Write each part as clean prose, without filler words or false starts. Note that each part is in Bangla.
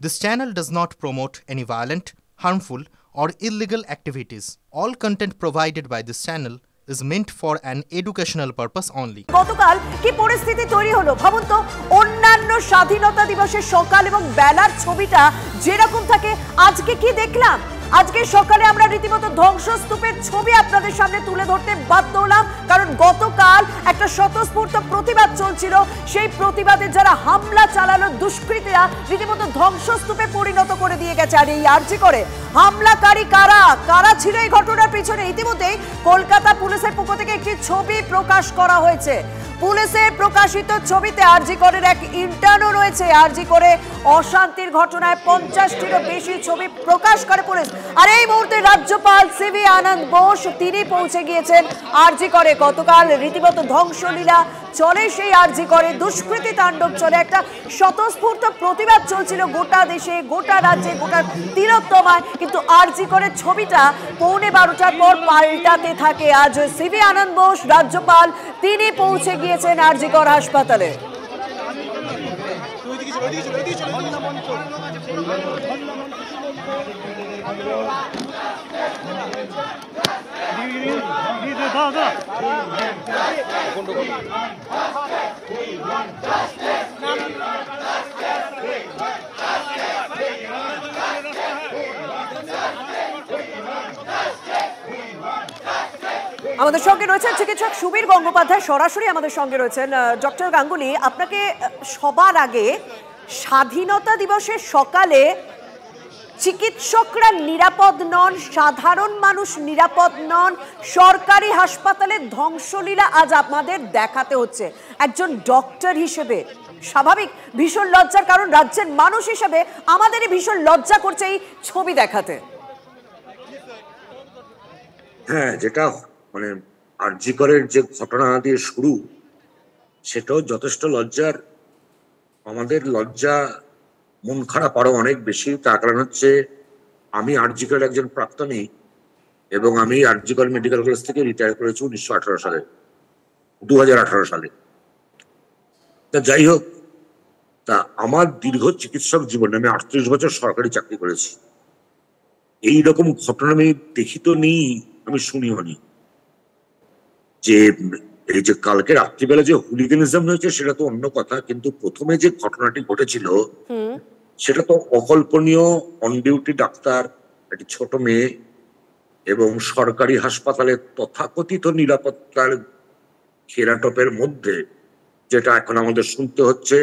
This channel does not promote any violent, harmful, or illegal activities. All content provided by this channel is meant for an educational purpose only. গতকাল কি পরিস্থিতি তৈরি হলো ভাবুন তো, অন্যান্য স্বাধীনতা দিবসের সকাল এবং বেলার ছবিটা যেরকম থাকে, আজকে কি দেখলাম? আজকে সকালে আমরা রীতিমতো ধ্বংসস্তূপের ছবি আপনাদের সামনে তুলে ধরতে বাধ্য হলাম, কারণ গতকাল একটা স্বতঃস্ফূর্ত প্রতিবাদ চলছিল। সেই প্রতিবাদে যারা হামলা চালালো দুষ্কৃতীরা রীতিমতো ধ্বংসস্তূপে পরিণত করে দিয়ে গেছে। আর এই আরজি করে হামলাকারী কারা ছিল এই ঘটনার পিছনে? ইতিমধ্যেই কলকাতা পুলিশের পক্ষ থেকে একটি ছবি প্রকাশ করা হয়েছে। পুলিশের প্রকাশিত ছবিতে আরজি করের এক ইন্টার্নও রয়েছে। আরজি করে অশান্তির ঘটনায় 50টিরও বেশি ছবি প্রকাশ করে পুলিশ। আর এই মুহূর্তে রাজ্যপাল সিভি আনন্দ বোস তিনি পৌঁছে গিয়েছেন আরজি করে। গতকাল রীতিমতো ধ্বংসলীলা চলে সেই আরজি করে, দুষ্কৃতী তাণ্ডব চলে, একটা স্বতঃস্ফূর্ত প্রতিবাদ চলছিল গোটা দেশে, গোটা রাজ্যে, গোটা তিলোত্তমায়। কিন্তু আরজি করে ছবিটা 12:15টার পর পাল্টাতে থাকে। আজ সিভি আনন্দ বোস রাজ্যপাল তিনি পৌঁছে গিয়েছেন আরজি কর হাসপাতালে। আমাদের সঙ্গে রয়েছেন চিকিৎসক সুবীর গঙ্গোপাধ্যায়, সরাসরি আমাদের সঙ্গে রয়েছেন। ডক্টর গাঙ্গুলি, আপনাকে সবার আগে, স্বাধীনতা দিবসের সকালে চিকিৎসকরা নিরাপদ নন, সাধারণ মানুষ নিরাপদ নন, সরকারি হাসপাতালে ধ্বংসলীলা আজ আমাদের দেখাতে হচ্ছে। একজন ডক্টর হিসেবে স্বাভাবিক ভীষণ লজ্জার, কারণ রাজ্যের মানুষ হিসেবে আমাদেরই ভীষণ লজ্জা করছে এই ছবি দেখাতে। হ্যাঁ, যেটা মানে আরজি করের যে ঘটনা দিয়ে শুরু, সেটাও যথেষ্ট লজ্জার। আমাদের লজ্জা, মন খারাপ আরো অনেক বেশি। তার কারণ হচ্ছে আমি আরজি করের একজন প্রাক্তনী এবং আমি আরজি কর মেডিকেল কলেজ থেকে রিটায়ার করেছি 1918 সালে, 2018 সালে। তা যাই হোক, তা আমার দীর্ঘ চিকিৎসক জীবনে আমি 38 বছর সরকারি চাকরি করেছি। এইরকম ঘটনা আমি দেখি তো নেই, আমি শুনিও নি। যে এই যে কালকে রাত্রিবেলা যে হুলিগানিজম হয়েছে সেটা তো অন্য কথা, কিন্তু প্রথমে যে ঘটনাটি ঘটেছিল সেটা তো অকল্পনীয়। অন ডিউটি ডাক্তার, একটি ছোট মেয়ে এবং সরকারি হাসপাতালে তথাকথিত নিরাপত্তার ঘেরাটোপের মধ্যে, যেটা এখন আমাদের শুনতে হচ্ছে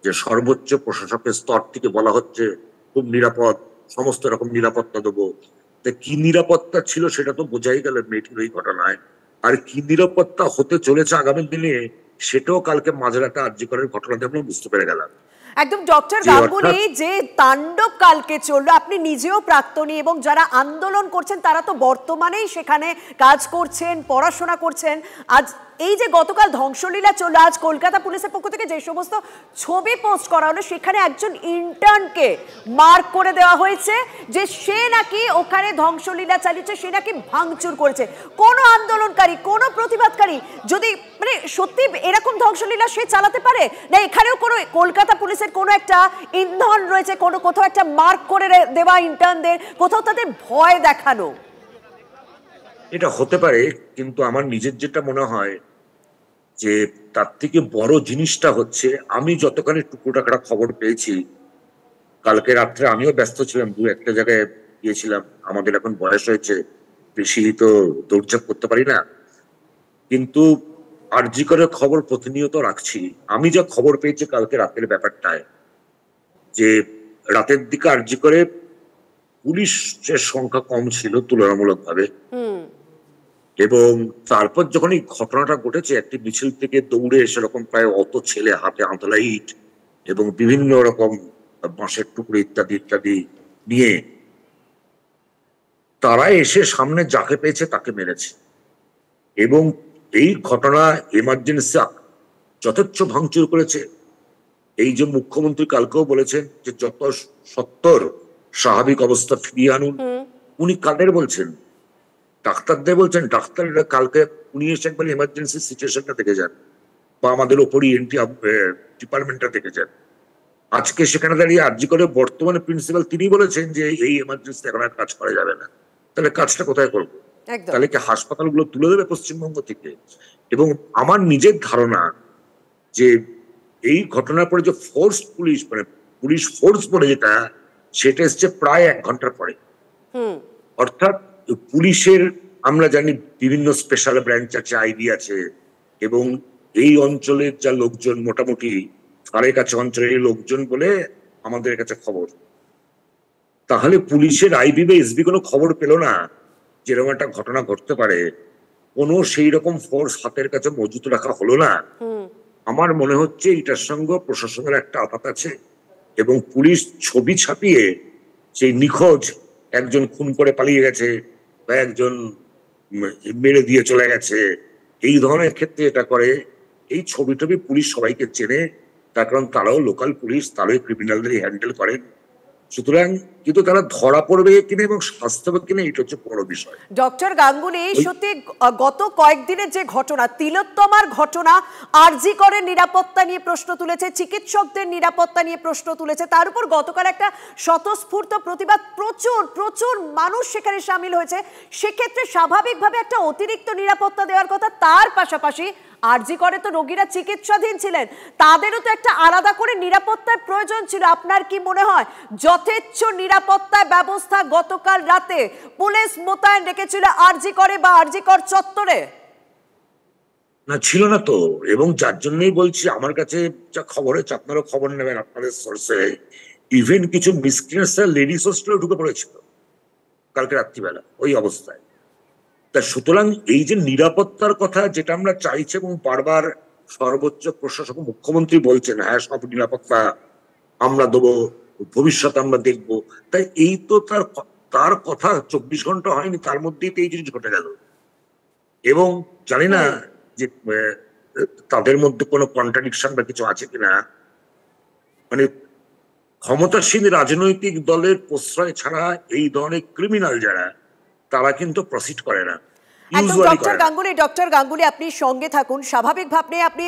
যে সর্বোচ্চ প্রশাসকের স্তর থেকে বলা হচ্ছে খুব নিরাপদ, সমস্ত রকম নিরাপত্তা দেবো। তা কি নিরাপত্তা ছিল সেটা তো বোঝাই গেল মেয়েটির ওই ঘটনায়। আর কি নিরাপত্তা হতে চলেছে আগামী দিনে সেটাও কালকে মাঝরাতে আরজি করের ঘটনাতে আমরা বুঝতে পেরে গেলাম। একদম ডক্টর গাঙ্গুলি, যে তাণ্ডব কালকে চললো, আপনি নিজেও প্রাক্তনী এবং যারা আন্দোলন করছেন তারা তো বর্তমানেই সেখানে কাজ করছেন, পড়াশোনা করছেন। আজ এই যে গতকাল ধ্বংসলীলা চললো, আজ কলকাতা পুলিশের পক্ষ থেকে যে সমস্ত ছবি পোস্ট করা হলো সেখানে একজন ইন্টার্নকে মার্ক করে দেওয়া হয়েছে যে সে নাকি ওখানে ধ্বংসলীলা চালিয়েছে, সে নাকি ভাঙচুর করেছে। কোনো আন্দোলনকারী, কোনো প্রতিবাদকারী যদি মানে সত্যি এরকম ধ্বংসলীলা সে চালাতে পারে না? এখানেও কোনো কলকাতা পুলিশের কোনো একটা ইন্ধন রয়েছে, কোনো কোথাও একটা মার্ক করে দেওয়া ইন্টার্নদের, কোথাও তাদের ভয় দেখানো। এটা হতে পারে, কিন্তু আমার নিজের যেটা মনে হয় যে তার থেকে বড় জিনিসটা হচ্ছে, আমি যতখানি টুকরোটাকরা খবর পেয়েছি, কালকে রাত্রে আমিও ব্যস্ত ছিলাম, দু একটা জায়গায় গিয়েছিলাম। আমাদের এখন বয়স হয়েছে, বেশি তো দৌড়ঝাঁপ করতে পারি না, কিন্তু আরজি করে খবর প্রতিনিয়ত রাখছি। আমি যা খবর পেয়েছি কালকে রাতের ব্যাপারটায়, যে রাতের দিকে আরজি করে পুলিশের সংখ্যা কম ছিল তুলনামূলকভাবে, এবং তারপর যখন এই ঘটনাটা ঘটেছে একটি মিছিল থেকে দৌড়ে সেরকম প্রায় অত ছেলে, হাতে আঁতলা ইট এবং বিভিন্ন রকম বাঁশের টুকরো ইত্যাদি ইত্যাদি নিয়ে, তারা এসে সামনে যাকে পেয়েছে তাকে মেরেছে। এবং এই ঘটনা এমার্জেন্সি যথেচ্ছ ভাঙচুর করেছে। এই যে মুখ্যমন্ত্রী কালকেও বলেছেন যে যত সত্তর স্বাভাবিক অবস্থা ফিরিয়ে আনুন, উনি কাদের বলছেন? ডাক্তারদের বলছেন। ডাক্তাররা কালকে উনি এসে একবার এমার্জেন্সি সিচুয়েশনটা দেখে যান, বা আমাদের ওপরই এনটি ডিপার্টমেন্টটা দেখে যান। আজকে সেখানে দাঁড়িয়ে আরজি করে বর্তমানে প্রিন্সিপাল তিনি বলেছেন যে এই এমার্জেন্সি এখন আর কাজ করা যাবে না। তাহলে কাজটা কোথায় করবো? তাহলে কি হাসপাতালগুলো তুলে দেবে পশ্চিমবঙ্গ থেকে? এবং আমার নিজের ধারণা যে এই ঘটনার পরে যে ফোর্স পুলিশ মানে পুলিশ ফোর্স বলে যেটা, সেটা এসছে প্রায় 1 ঘন্টার পরে। অর্থাৎ পুলিশের আমরা জানি বিভিন্ন স্পেশাল ব্রাঞ্চ আছে, আইবি আছে, এবং এই অঞ্চলের যা লোকজন মোটামুটি তার কাছে অঞ্চলের লোকজন বলে আমাদের কাছে খবর। তাহলে পুলিশের আইবি বা এসবি কোনো খবর পেল না যেরকম একটা ঘটনা ঘটতে পারে? কোনো সেই রকম ফোর্স হাতের কাছে মজুত রাখা হলো না। আমার মনে হচ্ছে এটার সঙ্গে প্রশাসনের একটা আঘাত আছে, এবং পুলিশ ছবি ছাপিয়ে সেই নিখোঁজ একজন খুন করে পালিয়ে গেছে বা একজন মেরে দিয়ে চলে গেছে, এই ধরনের ক্ষেত্রে এটা করে। এই ছবি টবি পুলিশ সবাইকে চেনে, তার কারণ তারাও লোকাল পুলিশ, তারাই ক্রিমিনালদের হ্যান্ডেল করেন। সুতরাং কিন্তু তারা ধরা পড়বে কিনা এবং শাস্তি হবে কিনা এটা হচ্ছে বড় বিষয়। ডক্টর গাঙ্গুলি, সত্যি গত কয়েকদিনের যে ঘটনা, তিলোত্তমার ঘটনা, আরজি করের নিরাপত্তা নিয়ে প্রশ্ন তুলেছে, চিকিৎসকদের নিরাপত্তা নিয়ে প্রশ্ন তুলেছে, তার উপর গতকাল একটা স্বতঃস্ফূর্ত প্রতিবাদ, প্রচুর মানুষ সেখানে সামিল হয়েছে। সেক্ষেত্রে স্বাভাবিকভাবে একটা অতিরিক্ত নিরাপত্তা দেওয়ার কথা। তার পাশাপাশি আরজি করে তো রোগীরা চিকিৎসাধীন ছিলেন, তাদেরও তো একটা আলাদা করে নিরাপত্তার প্রয়োজন ছিল। আপনার কি মনে হয় যথেচ্ছ নিরাপত্তা ব্যবস্থা গতকাল রাতে পুলিশ মোতায়েন রেখেছিল আরজি করে বা আরজি কর চত্বরে? না, ছিল না তো। এবং যার জন্যই বলছি, আমার কাছে যা খবর হয়েছে, আপনারও খবর নেবেন আপনাদের সোর্সে, ইভেন কিছু মিসক্রিয়েন্টস লেডিস হোস্টেলে ঢুকে পড়েছিল কালকে রাত্রিবেলা ওই অবস্থায়। তা সুতরাং এই যে নিরাপত্তার কথা যেটা আমরা চাইছি এবং বারবার সর্বোচ্চ প্রশাসক মুখ্যমন্ত্রী বলছেন হ্যাঁ সব নিরাপত্তা আমরা দেবো, ভবিষ্যতে আমরা দেখবো, তাই এই তো তার কথা 24 ঘন্টা হয়নি, তার মধ্যেই তো এই জিনিস ঘটে গেল। এবং জানি না যে তাদের মধ্যে কোনো কন্ট্রাডিকশন বা কিছু আছে কিনা। মানে ক্ষমতাসীন রাজনৈতিক দলের প্রশ্রয় ছাড়া এই ধরনের ক্রিমিনাল যারা, তারা কিন্তু প্রসিড করে না। ডক্টর গাঙ্গুলি, আপনি সঙ্গে থাকুন। স্বাভাবিকভাবে আপনি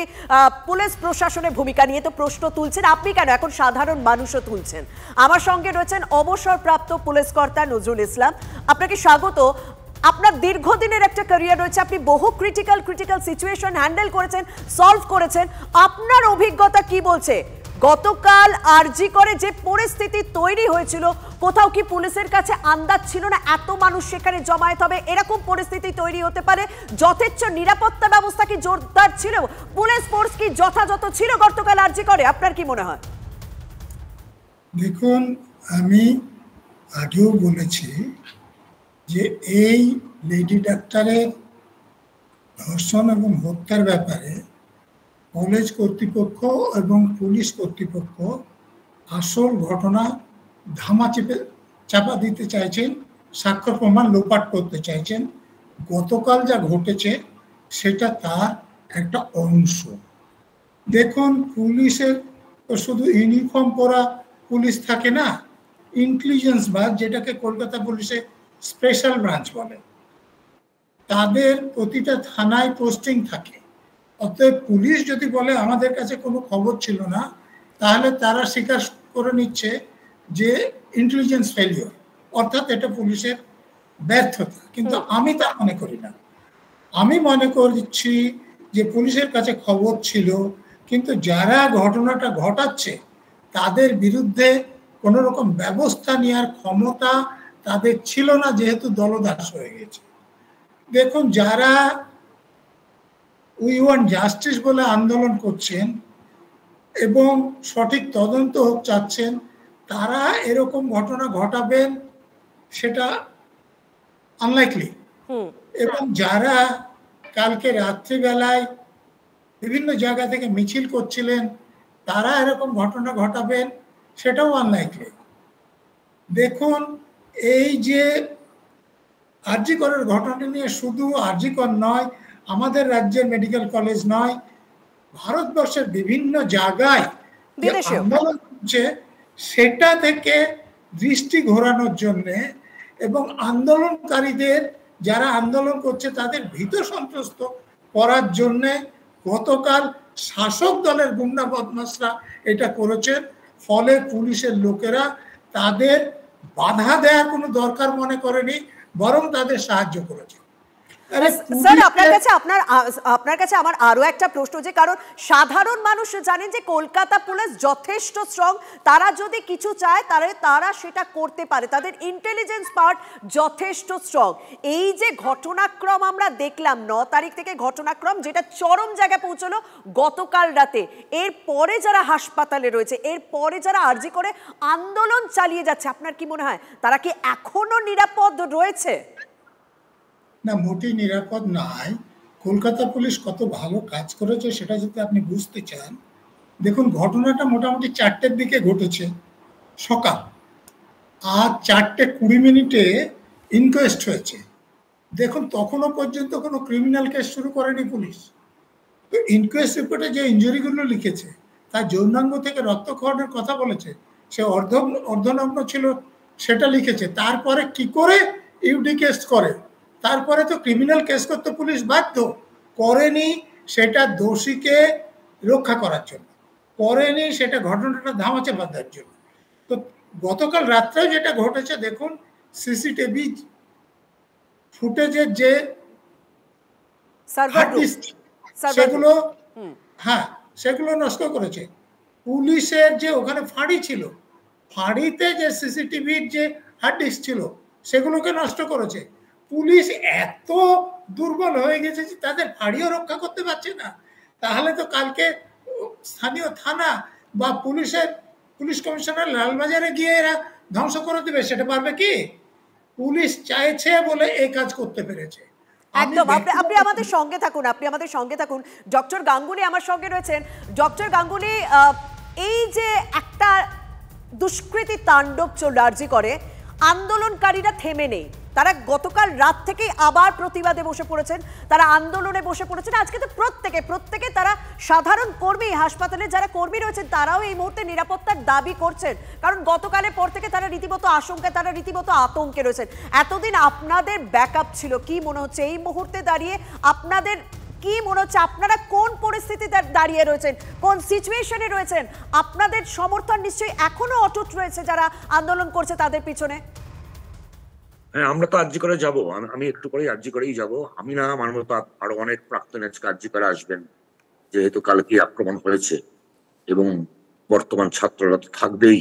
পুলিশ প্রশাসনের ভূমিকা নিয়ে তো প্রশ্ন তুলছেন, আপনি কেন, এখন সাধারণ মানুষও তুলছেন। আমার সঙ্গে রয়েছেন অবসরপ্রাপ্ত পুলিশ কর্তা নজরুল ইসলাম। আপনাকে স্বাগত। আপনার দীর্ঘদিনের একটা ক্যারিয়ার রয়েছে, আপনি বহু ক্রিটিক্যাল সিচুয়েশন হ্যান্ডেল করেছেন, সলভ করেছেন। আপনার অভিজ্ঞতা কি বলছে? গতকাল আরজি করে যে পরিস্থিতি তৈরি হয়েছিল, কোথাও কি পুলিশের কাছে আন্দাজ ছিল না এত মানুষ সেখানে জমায়েত হবে, এরকম পরিস্থিতি তৈরি হতে পারে? যথেচ্ছ নিরাপত্তা ব্যবস্থা কি জোরদার ছিল? পুলিশ ফোর্স কি যথাযথ ছিল গতকাল আরজি করে? আপনার কি মনে হয়? দেখুন, আমি আগেও বলেছি যে এই লেডি ডাক্তারের ধর্ষণ এবং হত্যার ব্যাপারে কলেজ কর্তৃপক্ষ এবং পুলিশ কর্তৃপক্ষ আসল ঘটনা চাপা দিতে চাইছেন, সাক্ষ্য প্রমাণ লোপাট করতে চাইছেন। গতকাল যা ঘটেছে সেটা তার একটা অংশ। দেখুন, পুলিশের তো শুধু ইউনিফর্ম পরা পুলিশ থাকে না, ইন্টেলিজেন্স ব্রাঞ্চ, যেটাকে কলকাতা পুলিশে স্পেশাল ব্রাঞ্চ বলে, তাদের প্রতিটা থানায় পোস্টিং থাকে। অতএব পুলিশ যদি বলে আমাদের কাছে কোনো খবর ছিল না, তাহলে তারা স্বীকার করে নিচ্ছে যে ইন্টেলিজেন্স ফেলিওর, অর্থাৎ এটা পুলিশের ব্যর্থতা। কিন্তু আমি তা মনে করি না। আমি মনে করছি যে পুলিশের কাছে খবর ছিল, কিন্তু যারা ঘটনাটা ঘটাচ্ছে তাদের বিরুদ্ধে কোনো রকম ব্যবস্থা নেওয়ার ক্ষমতা তাদের ছিল না, যেহেতু দলদাস হয়ে গেছে। দেখুন, যারা উই ওয়ান্ট জাস্টিস বলে আন্দোলন করছেন এবং সঠিক তদন্ত হোক চাচ্ছেন, তারা এরকম ঘটনা ঘটাবেন সেটা আনলাইকলি। এবং যারা কালকে রাত্রিবেলায় বিভিন্ন জায়গা থেকে মিছিল করছিলেন, তারা এরকম ঘটনা ঘটাবেন সেটাও আনলাইকলি। দেখুন, এই যে আরজি করের ঘটনা নিয়ে শুধু আরজি কর নয়, আমাদের রাজ্যের মেডিকেল কলেজ নয়, ভারতবর্ষের বিভিন্ন জায়গায় আন্দোলন হচ্ছে, সেটা থেকে দৃষ্টি ঘোরানোর জন্যে এবং আন্দোলনকারীদের যারা আন্দোলন করছে তাদের ভীত সন্ত্রস্ত করার জন্যে গতকাল শাসক দলের গুন্ডা বদমাশরা এটা করেছেন। ফলে পুলিশের লোকেরা তাদের বাধা দেওয়ার কোনো দরকার মনে করেনি, বরং তাদের সাহায্য করেছে। স্যার আপনার কাছে আমার আরো একটা প্রশ্ন, যে কারণ সাধারণ মানুষ জানেন যে কলকাতা পুলিশ যথেষ্ট স্ট্রং, তারা যদি কিছু চায় তাহলে তারা সেটা করতে পারে, তাদের ইন্টেলিজেন্স পার্ট যথেষ্ট স্ট্রং। এই যে ঘটনাক্রম আমরা দেখলাম 9 তারিখ থেকে ঘটনাক্রম যেটা চরম জায়গায় পৌঁছলো গতকাল রাতে, এর পরে যারা হাসপাতালে রয়েছে, এর পরে যারা আরজি করে আন্দোলন চালিয়ে যাচ্ছে, আপনার কি মনে হয় তারা কি এখনো নিরাপদ রয়েছে? না, মোটেই নিরাপদ নয়। কলকাতা পুলিশ কত ভালো কাজ করেছে সেটা যদি আপনি বুঝতে চান, দেখুন ঘটনাটা মোটামুটি 4টের দিকে ঘটেছে সকাল, আর 4:20 ইনকোয়েস্ট হয়েছে। দেখুন তখনও পর্যন্ত কোনো ক্রিমিনাল কেস শুরু করেনি পুলিশ। তো ইনকোয়েস্ট রিপোর্টে যে ইনজুরিগুলো লিখেছে, তার যৌনাঙ্গ থেকে রক্তক্ষরণের কথা বলেছে, সে অর্ধনগ্ন ছিল সেটা লিখেছে। তারপরে কি করে ইউডি কেস করে, তারপরে তো ক্রিমিনাল কেস করতে পুলিশ বাধ্য করেনি, সেটা দোষীকে রক্ষা করার জন্য করেনি, সেটা ঘটনাটা ধামাচাপা দেওয়ার জন্য। তো গতকাল রাত্রে যেটা ঘটেছে দেখুন, সিসিটিভি ফুটেজের যে সেগুলো, হ্যাঁ সেগুলো নষ্ট করেছে। পুলিশের যে ওখানে ফাঁড়ি ছিল, ফাঁড়িতে যে সিসিটিভির যে হার্ড ডিস্ক ছিল সেগুলোকে নষ্ট করেছে। পুলিশ এত দুর্বল হয়ে গেছে যে তাদের ফাঁড়িও রক্ষা করতে পারছে না। তাহলে তো কালকে স্থানীয় থানা বা পুলিশ কমিশনার লালবাজারে গিয়ে এরা ধ্বংস করে দেবে, সেটা পারবে কি? পুলিশ চাইছে বলে এই কাজ করতে পেরেছে। একদম, আপনি আমাদের সঙ্গে থাকুন। ডক্টর গাঙ্গুলি আমার সঙ্গে রয়েছেন। ডক্টর গাঙ্গুলি, এই যে একটা দুষ্কৃতি তাণ্ডব চলছে আরজি করে, আন্দোলনকারীরা থেমে নেই, তারা গতকাল রাত থেকেই আবার প্রতিবাদে বসে পড়েছেন, তারা আন্দোলনে বসে পড়েছেন। আজকে তো প্রত্যেকে তারা সাধারণ কর্মী, হাসপাতালে যারা কর্মী রয়েছেন তারাও এই মুহূর্তে নিরাপত্তার দাবি করছেন, কারণ গতকালের পর থেকে তারা রীতিমতো আশঙ্কায়, তারা রীতিমতো আতঙ্কে রয়েছেন। এতদিন আপনাদের ব্যাকআপ ছিল, কি মনে হচ্ছে এই মুহূর্তে দাঁড়িয়ে আপনাদের কি মনে হচ্ছে, আপনারা কোন পরিস্থিতিতে দাঁড়িয়ে রয়েছেন, কোন সিচুয়েশনে রয়েছেন? আপনাদের সমর্থন নিশ্চয়ই এখনো অটুট রয়েছে যারা আন্দোলন করছে তাদের পিছনে। হ্যাঁ, আমরা তো আরজি করে যাবো, আমি একটু পরেই আরজি করেই যাব। আমি না, আমার মতো আরো অনেক প্রাক্তন আজকে আরজি করে আসবেন, যেহেতু কালকে আক্রমণ হয়েছে এবং বর্তমান ছাত্ররা তো থাকবেই।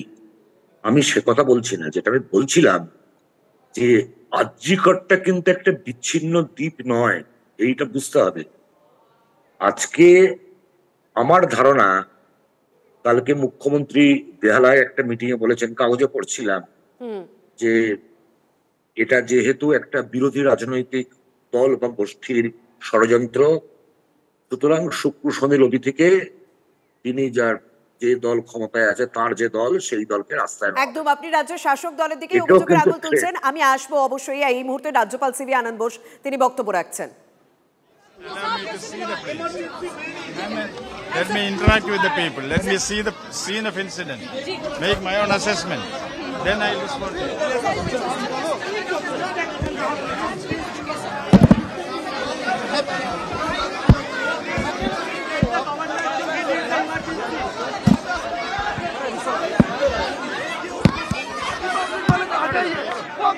আমি সে কথা বলছি না, যেটা আমি বলছিলাম যে আরজি করটা কিন্তু একটা বিচ্ছিন্ন দ্বীপ নয়, এইটা বুঝতে হবে। আজকে আমার ধারণা, কালকে মুখ্যমন্ত্রী বেহালায় একটা মিটিং এ বলেছেন, কাগজে পড়ছিলাম, যে এটা যেহেতু একটা বিরোধী রাজনৈতিক দল বা গোষ্ঠীর ষড়যন্ত্র, সুতরাং শুক্র শনি রবি থেকে তিনি যে দল ক্ষমতায় আছে, তার যে দল, সেই দলকে রাস্তায় একদম আপনি রাজ্য শাসক দলের দিকে অভিযোগের আঙুল তুলছেন। আমি আসবো অবশ্যই, এই মুহূর্তে রাজ্যপাল সিভি আনন্দ বোস তিনি বক্তব্য রাখছেন। Let me interact with the people. Let me see the scene of incident. Make my own assessment. Then I respond. Not